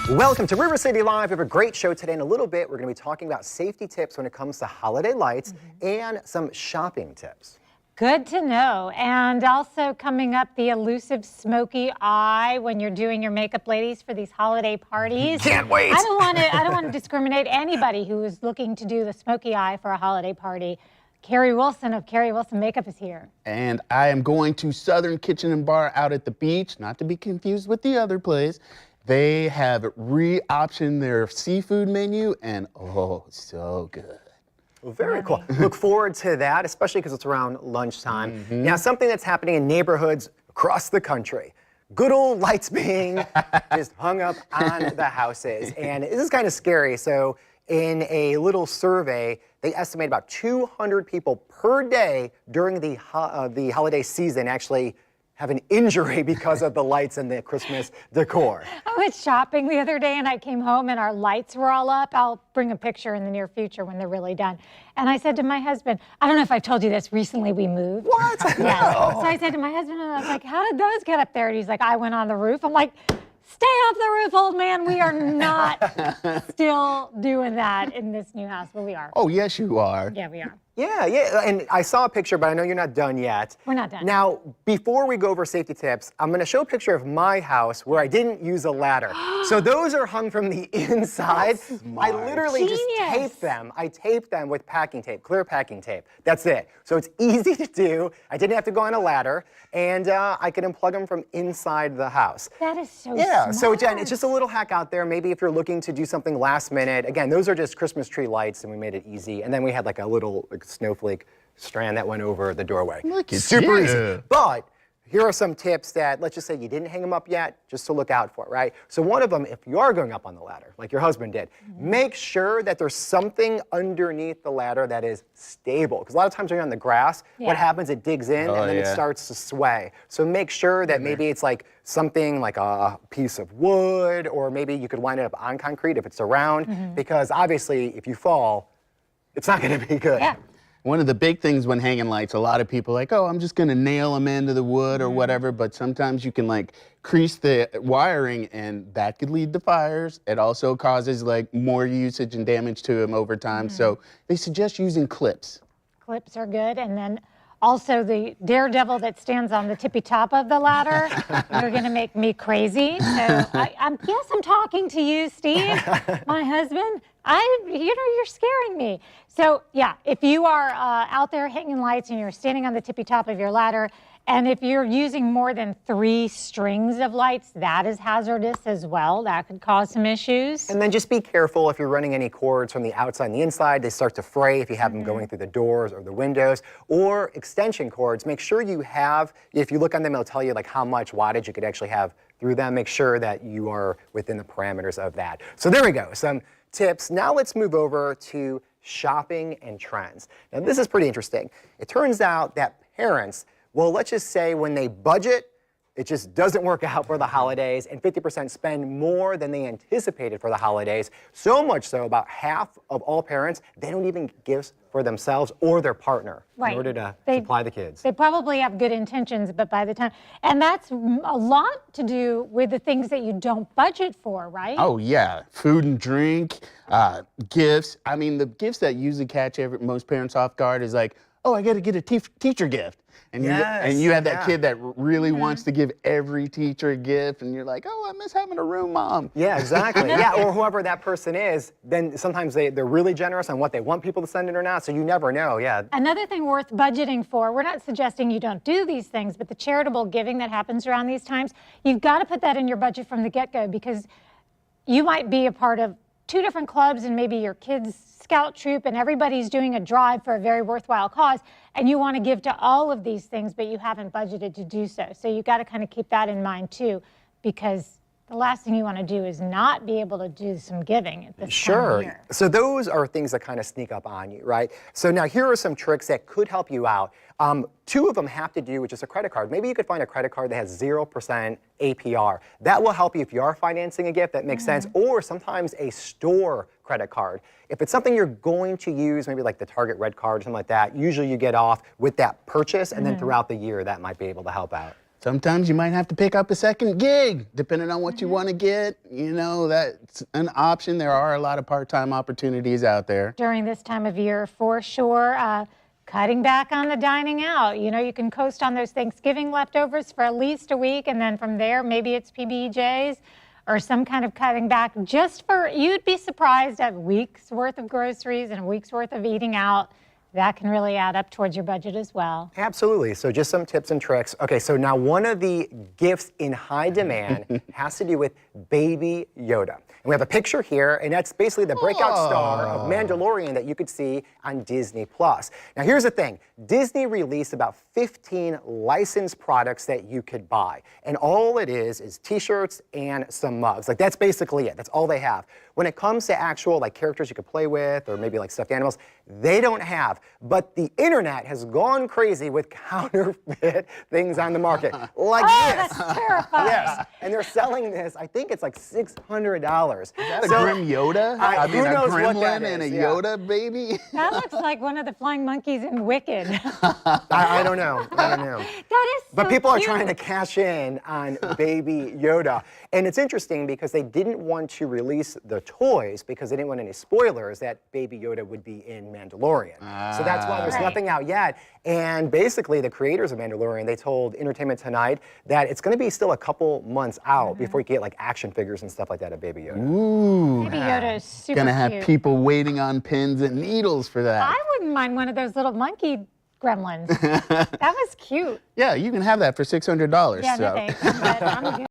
Welcome to River City Live. We have a great show today. In a little bit, we're going to be talking about safety tips when it comes to holiday lights and some shopping tips. Good to know. And also coming up, the elusive smoky eye when you're doing your makeup, ladies, for these holiday parties. Can't wait. I don't want to discriminate anybody who is looking to do the smoky eye for a holiday party. Carrie Wilson of Carrie Wilson Makeup is here. And I am going to Southern Kitchen and Bar out at the beach, not to be confused with the other place. They have re-optioned their seafood menu, and oh, so good. Well, very cool. Look forward to that, especially because it's around lunchtime. Now, something that's happening in neighborhoods across the country. Good old lights being just hung up on the houses. And this is kind of scary. So in a little survey, they estimate about 200 people per day during the holiday season actually have an injury because of the lights and the Christmas decor. I went shopping the other day and I came home and our lights were all up. I'll bring a picture in the near future when they're really done. And I said to my husband, I don't know if I've told you this, recently we moved. What? Yeah. No. So I said to my husband, and I was like, how did those get up there? And he's like, I went on the roof. I'm like, stay off the roof, old man. We are not still doing that in this new house, but we are. Oh, yes, you are. Yeah, we are. Yeah, and I saw a picture, but I know you're not done yet. We're not done. Now, before we go over safety tips, I'm going to show a picture of my house where I didn't use a ladder. So those are hung from the inside. I literally just taped them. I taped them with packing tape, clear packing tape. That's it. So it's easy to do. I didn't have to go on a ladder, and I could unplug them from inside the house. That is so Yeah, smart. so Jen, it's just a little hack out there. Maybe if you're looking to do something last minute. Again, those are just Christmas tree lights, and we made it easy. And then we had like a little snowflake strand that went over the doorway. Look at Super you. easy. But here are some tips that, let's just say you didn't hang them up yet, just to look out for, right? So one of them, if you are going up on the ladder, like your husband did, make sure that there's something underneath the ladder that is stable. Because a lot of times when you're on the grass, what happens, it digs in and then it starts to sway. So make sure that maybe it's like something like a piece of wood, or maybe you could line it up on concrete if it's around, because obviously if you fall, it's not going to be good. Yeah. One of the big things when hanging lights, a lot of people are like, oh, I'm just going to nail them into the wood or whatever, but sometimes you can like crease the wiring and that could lead to fires. It also causes like more usage and damage to them over time. So they suggest using clips. Clips are good. And then also the daredevil that stands on the tippy top of the ladder, you're going to make me crazy. So I'm talking to you, Steve, my husband. You're scaring me. So yeah, if you are out there hanging lights and you're standing on the tippy top of your ladder, and if you're using more than 3 strings of lights, that is hazardous as well. That could cause some issues. And then just be careful if you're running any cords from the outside and the inside. They start to fray if you have them going through the doors or the windows, or extension cords. Make sure you have, if you look on them, it'll tell you like how much wattage you could actually have through them. Make sure that you are within the parameters of that. So there we go, some tips. Now let's move over to shopping and trends. Now this is pretty interesting. It turns out that parents, well, let's just say when they budget, it just doesn't work out for the holidays, and 50% spend more than they anticipated for the holidays. So much so, about half of all parents, they don't even get gifts for themselves or their partner in order to supply the kids. They probably have good intentions, but by the time, and that's a lot to do with the things that you don't budget for, right? Oh yeah, food and drink, gifts. I mean, the gifts that usually catch most parents off guard is like, oh, I got to get a teacher gift. And you have that kid that really wants to give every teacher a gift, and you're like, oh, I miss having a room, Mom. Yeah, exactly. Yeah, or whoever that person is, then sometimes they're really generous on what they want people to send in or not, so you never know, yeah. Another thing worth budgeting for, we're not suggesting you don't do these things, but the charitable giving that happens around these times, you've got to put that in your budget from the get-go, because you might be a part of 2 different clubs and maybe your kids' scout troop, and everybody's doing a drive for a very worthwhile cause, and you want to give to all of these things, but you haven't budgeted to do so. So you got to kind of keep that in mind too, because the last thing you want to do is not be able to do some giving at this time of year. So those are things that kind of sneak up on you, right? So now here are some tricks that could help you out. 2 of them have to do with just a credit card. Maybe you could find a credit card that has 0% APR. That will help you if you are financing a gift, that makes sense, or sometimes a store credit card. If it's something you're going to use, maybe like the Target Red Card or something like that, usually you get off with that purchase, and then throughout the year that might be able to help out. Sometimes you might have to pick up a second gig, depending on what you want to get. You know, that's an option. There are a lot of part-time opportunities out there. During this time of year, for sure. Cutting back on the dining out. You know, you can coast on those Thanksgiving leftovers for at least a week, and then from there, maybe it's PB&Js or some kind of cutting back just for, you'd be surprised at weeks worth of groceries and a week's worth of eating out. That can really add up towards your budget as well. Absolutely. So just some tips and tricks. Okay, so now one of the gifts in high demand has to do with Baby Yoda. And we have a picture here, and that's basically the breakout star of Mandalorian that you could see on Disney+. Now here's the thing. Disney released about 15 licensed products that you could buy. And all it is t-shirts and some mugs. Like that's basically it. That's all they have. When it comes to actual like characters you could play with or maybe like stuffed animals, they don't have. But the internet has gone crazy with counterfeit things on the market. Like this. That's terrifying. Yes. And they're selling this, I think it's like $600. Is that a Grim Yoda? I mean, who a knows what that gremlin and a is, yeah. Yoda baby? That looks like one of the flying monkeys in Wicked. I don't know. I don't know. That is so But people are cute. trying to cash in on Baby Yoda. And it's interesting because they didn't want to release the toys because they didn't want any spoilers that Baby Yoda would be in Mandalorian. So that's why there's Right. nothing out yet. And basically the creators of Mandalorian, they told Entertainment Tonight that it's going to be still a couple months out before you get like action figures and stuff like that of Baby Yoda. Ooh. Baby Yoda is super Gonna have cute. people waiting on pins and needles for that. I wouldn't mind one of those little monkey gremlins. That was cute. Yeah, you can have that for $600. Yeah, so. no thanks. But I'm good.